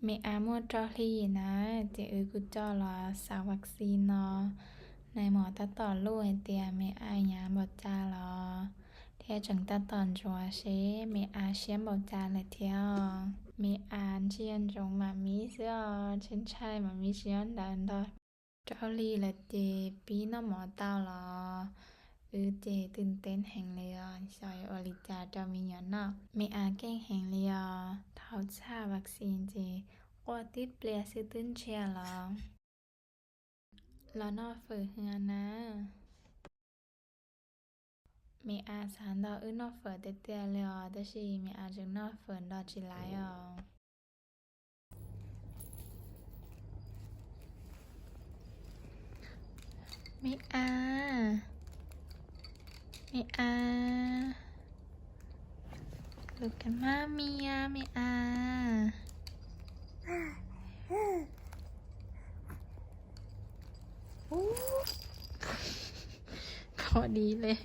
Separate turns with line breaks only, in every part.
Mẹ mua cho ly nè, chị ơi cứ cho là xả vaccine nó này mỏ ta tỏ luôn thì mẹ ai nhà bỏ cha là theo chẳng ta tòn chùa xế mẹ xem bỏ cha lại theo mẹ chiên trong mà mí xưa trên chai mà mí xiên đàn đó cho ly là chị bí nó mỏ tao là chịตื่นเต้นแห่งเลยซอยอลิจาจะมีอย่างน่ะมีแก้งแห่งเลยเท้าชาวัคซีนจีว่าติดเปลี่ยซื้อตื้นเชียร์หรอแล้วนอฝือเฮือนะมีสารดอนอฝือเตี้ยเลยแต่ชีมีจึงนอฝืนดอจิไลมีLook at mommy มีขอดีเลย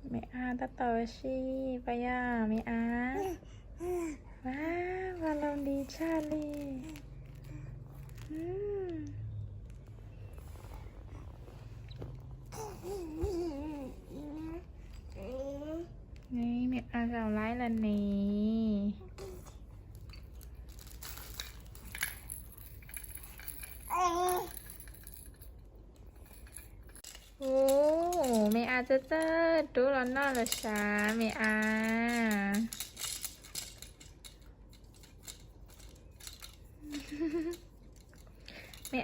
ไม่ตาต่อชีไปไม่ว้าวาลองดีชาลีนี่ไม่เราไล่ละนี่โอ้ไม่จะดูร้อนนอนละช้าไม่ไม่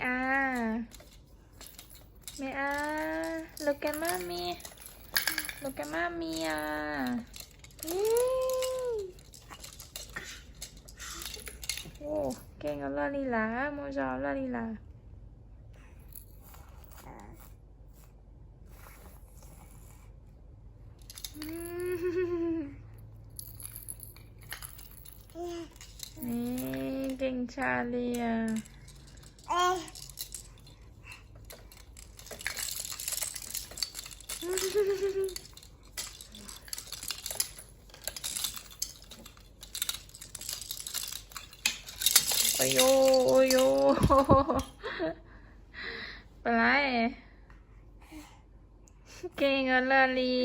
look at mommy look at mommy โอ้เก่งเอาลาลีลาโมจอลาลีลานี่เก่งชาลีโอ้ยโอ้ยไปไรเก่งเอาลาลี